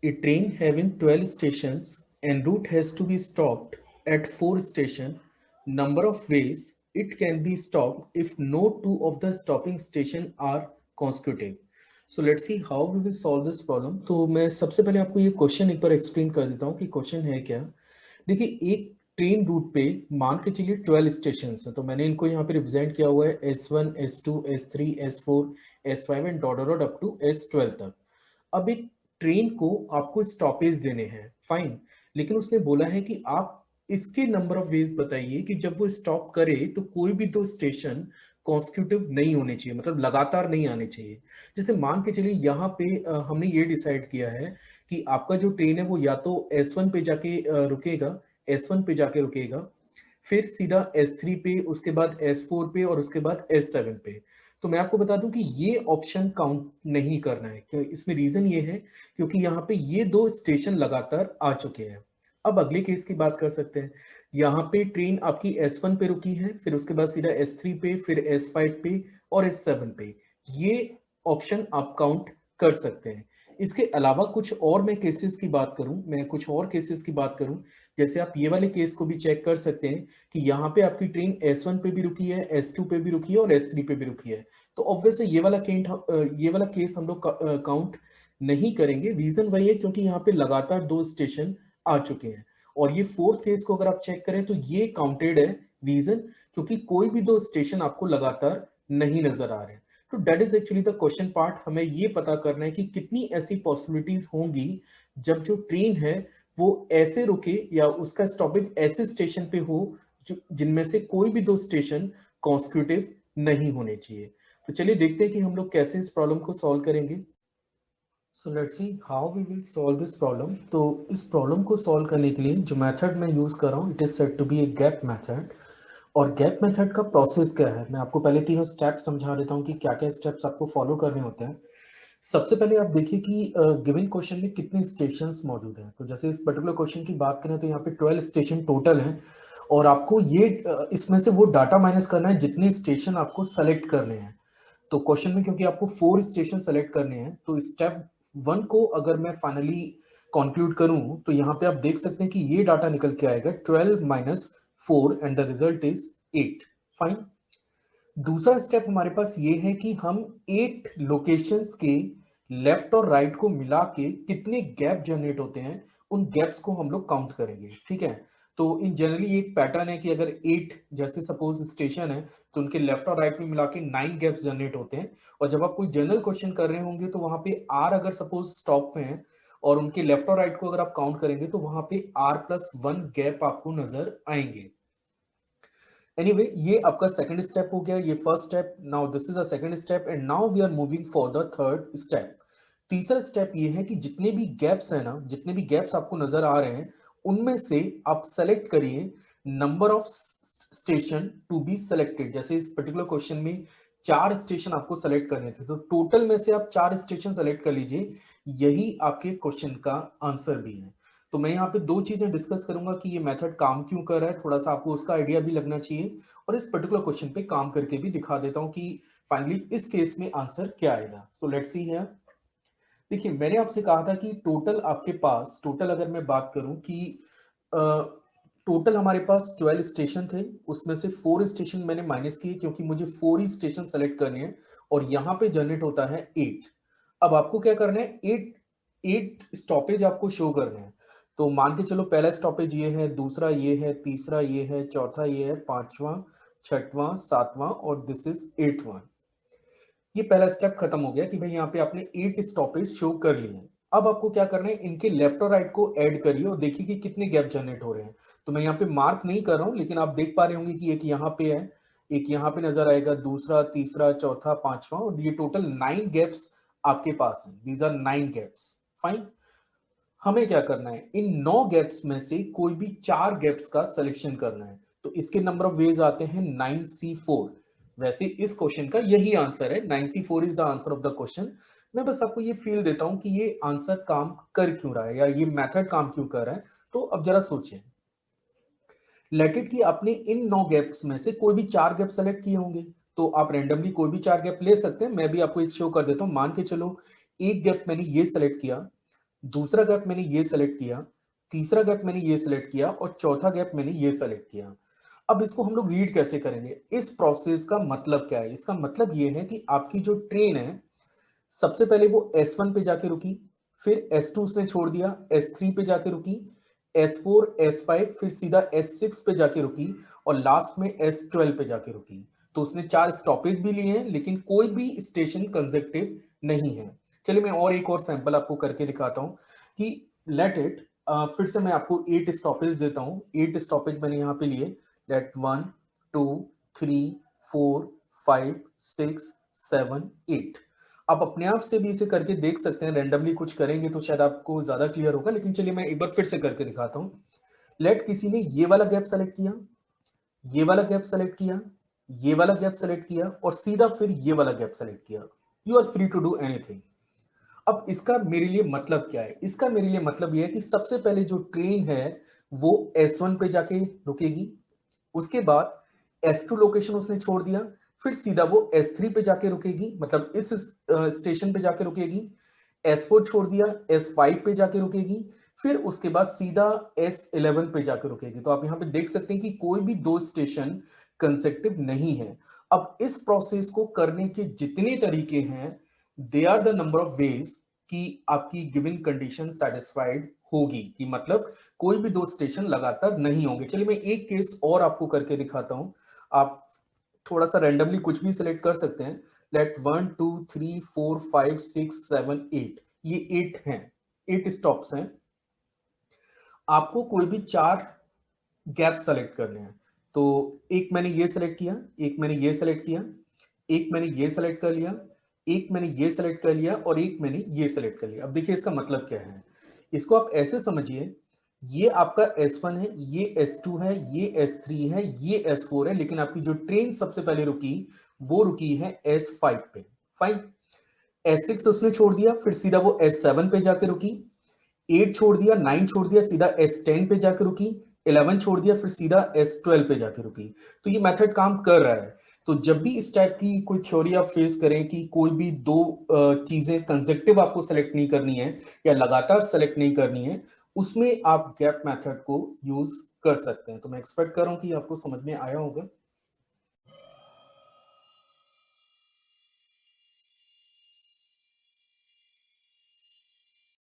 A train having 12 stations and route has to be stopped at 4 stations. Number of ways it can be stopped if no two of the stopping station are consecutive. So let's see how we will solve this problem. तो मैं सबसे पहले आपको ये question एक बार explain कर देता हूँ कि क्वेश्चन है क्या। देखिए एक ट्रेन रूट पे मान के चलिए 12 स्टेशन है, तो मैंने इनको यहाँ पे रिप्रेजेंट किया हुआ है S1, S2, S3, S4, S5 and dot dot up to S12 तक। अब एक ट्रेन को आपको स्टॉपेज देने हैं, फाइन, लेकिन उसने बोला है कि आप इसके नंबर ऑफ वेज बताइए कि जब वो स्टॉप करे तो कोई भी दो स्टेशन कॉन्स्टिट्यूटिव नहीं होने चाहिए, मतलब लगातार नहीं आने चाहिए। जैसे मान के चलिए यहाँ पे हमने ये डिसाइड किया है कि आपका जो ट्रेन है वो या तो S1 पे जाके रुकेगा, S1 पे जाके रुकेगा, फिर सीधा S3 पे, उसके बाद S4 पे और उसके बाद S7 पे। तो मैं आपको बता दूं कि ये ऑप्शन काउंट नहीं करना है, क्यों? इसमें रीजन ये है क्योंकि यहाँ पे ये दो स्टेशन लगातार आ चुके हैं। अब अगले केस की बात कर सकते हैं। यहाँ पे ट्रेन आपकी S1 पे रुकी है, फिर उसके बाद सीधा S3 पे, फिर S5 पे और S7 पे। ये ऑप्शन आप काउंट कर सकते हैं। इसके अलावा कुछ और मैं केसेस की बात करूं, जैसे आप ये वाले केस को भी चेक कर सकते हैं कि यहाँ पे आपकी ट्रेन S1 पे भी रुकी है, S2 पे भी रुकी है और S3 पे भी रुकी है। तो ऑब्वियसली ये वाला केस हम लोग काउंट नहीं करेंगे। रीजन वही है क्योंकि यहाँ पे लगातार दो स्टेशन आ चुके हैं। और ये फोर्थ केस को अगर आप चेक करें तो ये काउंटेड है। रीजन क्योंकि कोई भी दो स्टेशन आपको लगातार नहीं नजर आ रहे हैं। तो that is actually the question part. हमें ये पता करना है कि कितनी ऐसी पॉसिबिलिटीज होंगी जब जो ट्रेन है वो ऐसे रुके या उसका स्टॉपेज ऐसे स्टेशन पे हो जिनमें से कोई भी दो स्टेशन कॉन्स्टिट्यूटिव नहीं होने चाहिए। तो चलिए देखते हैं कि हम लोग कैसे इस प्रॉब्लम को सॉल्व करेंगे। So let's see how we will solve this problem. तो इस प्रॉब्लम को सॉल्व करने के लिए जो मेथड मैं यूज कर रहा हूँ, it is said to be a gap method. और गैप मेथड का प्रोसेस क्या है, मैं आपको पहले तीनों स्टेप्स समझा देता हूँ कि क्या क्या स्टेप्स आपको फॉलो करने होते हैं। सबसे पहले आप देखिए कि गिवन क्वेश्चन में कितने स्टेशंस मौजूद हैं। तो जैसे इस पर्टिकुलर क्वेश्चन की बात करें तो यहाँ पे 12 स्टेशन टोटल हैं। और आपको ये इसमें से वो डाटा माइनस करना है जितने स्टेशन आपको सेलेक्ट करने हैं। तो क्वेश्चन में क्योंकि आपको 4 स्टेशन सेलेक्ट करने हैं, तो स्टेप 1 को अगर मैं फाइनली कंक्लूड करूं तो यहाँ पे आप देख सकते हैं कि ये डाटा निकल के आएगा 12 minus 4 and the result is 8। Fine. दूसरा स्टेप हमारे पास ये है कि हम 8 लोकेशंस के लेफ्ट और राइट को मिला के कितने गैप जनरेट होते हैं उन गैप्स को हम लोग काउंट करेंगे। ठीक है। तो इन जनरली एक पैटर्न है कि अगर 8 जैसे सपोज स्टेशन है तो उनके लेफ्ट और राइट में मिला के 9 गैप्स जनरेट होते हैं। और जब आप कोई जनरल क्वेश्चन कर रहे होंगे तो वहां पे आर अगर सपोज स्टॉप में है और उनके लेफ्ट और राइट को अगर आप काउंट करेंगे तो वहां पे R+1 गैप आपको नजर आएंगे। एनीवे ये आपका सेकंड स्टेप हो गया, ये first step. Now this is a second step and now we are moving for the third step. तीसरा स्टेप ये है कि जितने भी गैप्स है ना, जितने भी गैप्स आपको नजर आ रहे हैं उनमें से आप सेलेक्ट करिए number of station to be selected. जैसे इस पर्टिकुलर क्वेश्चन में 4 स्टेशन आपको सेलेक्ट करने थे, तो टोटल में से आप 4 स्टेशन सेलेक्ट कर लीजिए। यही आपके क्वेश्चन का आंसर भी है। तो मैं यहाँ पे दो चीजें डिस्कस करूंगा कि ये मेथड काम क्यों कर रहा है, थोड़ा सा आपको उसका आइडिया भी लगना चाहिए। और इस पर्टिकुलर क्वेश्चन पे काम करके भी दिखा देता हूं कि फाइनली इस केस में आंसर क्या आएगा। सो लेट्स सी हियर। देखिए मैंने आपसे कहा था कि टोटल आपके पास, टोटल अगर मैं बात करूं कि टोटल हमारे पास 12 स्टेशन थे, उसमें से 4 स्टेशन मैंने माइनस किए क्योंकि मुझे 4 ही स्टेशन सेलेक्ट करने हैं और यहाँ पे जनरेट होता है 8। अब आपको क्या करना है, 8 स्टॉपेज आपको शो करने हैं। तो मान के चलो पहला स्टॉपेज ये है, दूसरा ये है, तीसरा ये है, चौथा ये है, पांचवा, छठवां, सातवां और दिस इज 8वां। ये पहला स्टेप खत्म हो गया कि भाई यहाँ पे आपने 8 स्टॉपेज शो कर लिए हैं। अब आपको क्या करना है, इनके लेफ्ट और राइट को ऐड करिए और देखिए कि कितने गैप जनरेट हो रहे हैं। तो मैं यहाँ पे मार्क नहीं कर रहा हूं लेकिन आप देख पा रहे होंगे कि एक यहाँ पे है, एक यहाँ पे नजर आएगा, दूसरा, तीसरा, चौथा, पांचवा, और ये टोटल 9 गैप्स आपके पास हैं। These are 9 gaps. फाइन। हमें क्या करना है, इन 9 गैप्स में से कोई भी 4 गैप्स का सिलेक्शन करना है। तो इसके नंबर ऑफ वेज आते हैं 9C4। वैसे इस क्वेश्चन का यही आंसर है, 9C4 is the answer of the question. मैं बस आपको ये फील देता हूं कि ये आंसर काम कर क्यों रहा है या ये मेथड काम क्यों कर रहा है। तो अब जरा सोचें, लेट इट कि आपने इन 9 गैप्स में से कोई भी 4 गैप सेलेक्ट किए होंगे। तो आप रैंडमली कोई भी 4 गैप ले सकते हैं। मैं भी आपको एक शो कर देता हूं। मान के चलो एक गैप मैंने ये सेलेक्ट किया, दूसरा गैप मैंने ये सेलेक्ट किया, तीसरा गैप मैंने ये सेलेक्ट किया और चौथा गैप मैंने ये सेलेक्ट किया। अब इसको हम लोग रीड कैसे करेंगे? इस प्रोसेस का मतलब क्या है? इसका मतलब ये है कि आपकी जो ट्रेन है, सबसे पहले वो S1 पे जाके रुकी, फिर S2 उसने छोड़ दिया, S3 पे जाके रुकी, S4, S5 फिर सीधा S6 पे जाके रुकी और लास्ट में S12 पे जाके रुकी। तो उसने 4 स्टॉपेज भी लिए हैं, लेकिन कोई भी स्टेशन कंसेक्टिव नहीं है। चलिए मैं और एक और सैंपल आपको करके दिखाता हूं कि लेट इट, फिर से मैं आपको 8 स्टॉपेज देता हूं। 8 स्टॉपेज मैंने यहां पे लिए, लेट 1 2 3 4 5 6 7 8। आप अपने आप से भी इसे करके देख सकते हैं, रैंडमली कुछ करेंगे तो शायद आपको ज्यादा क्लियर होगा, लेकिन चलिए मैं एक बार फिर से करके दिखाता हूं। लेट किसी ने ये वाला गैप सेलेक्ट किया, ये वाला गैप सेलेक्ट किया, ये वाला गैप सेलेक्ट किया और सीधा फिर ये वाला गैप सेलेक्ट किया। You are free to do anything. अब इसका मेरे लिए मतलब क्या है? इसका मेरे लिए मतलब यह है कि सबसे पहले जो ट्रेन है वो S1 पे जाके रुकेगी, उसके बाद S2 लोकेशन उसने छोड़ दिया, फिर सीधा वो S3 पे जाके रुकेगी, मतलब इस स्टेशन पे जाके रुकेगी, S4 छोड़ दिया, S5 पे जाके रुकेगी, फिर उसके बाद सीधा S11 पे जाके रुकेगी। तो आप यहां पे देख सकते हैं कि कोई भी दो स्टेशन कंसेक्टिव नहीं है। अब इस प्रोसेस को करने के जितने तरीके हैं, they are the number of ways कि आपकी गिवन कंडीशन सेटिस्फाइड होगी, कि मतलब कोई भी दो स्टेशन लगातार नहीं होंगे। चलिए मैं एक केस और आपको करके दिखाता हूं। आप थोड़ा सा रैंडमली कुछ भी सिलेक्ट कर सकते हैं। लेट 1 2 3 4 5 6 7 8, ये 8 हैं, 8 स्टॉप्स हैं। आपको कोई भी 4 गैप सेलेक्ट करने हैं। तो एक मैंने ये सेलेक्ट किया, एक मैंने ये सेलेक्ट किया, एक मैंने ये सेलेक्ट कर लिया, एक मैंने ये सेलेक्ट कर लिया और एक मैंने ये सेलेक्ट कर लिया। अब देखिए इसका मतलब क्या है। इसको आप ऐसे समझिए, ये आपका S1 है, ये S2 है, ये S3 है, ये S4 है, लेकिन आपकी जो ट्रेन सबसे पहले रुकी वो रुकी है S5 पे। फाइन। S6 उसने छोड़ दिया, फिर सीधा वो S7 पे जाके रुकी, 8 छोड़ दिया, 9 छोड़ दिया, सीधा S10 पे जाके रुकी, 11 छोड़ दिया, फिर सीधा S12 पे जाके रुकी। तो ये मेथड काम कर रहा है। तो जब भी इस टाइप की कोई थ्योरी आप फेस करें कि कोई भी दो चीजें कंसेक्टिव आपको सेलेक्ट नहीं करनी है या लगातार सेलेक्ट नहीं करनी है, उसमें आप गैप मेथड को यूज कर सकते हैं। तो मैं एक्सपेक्ट कर रहा हूं कि आपको समझ में आया होगा।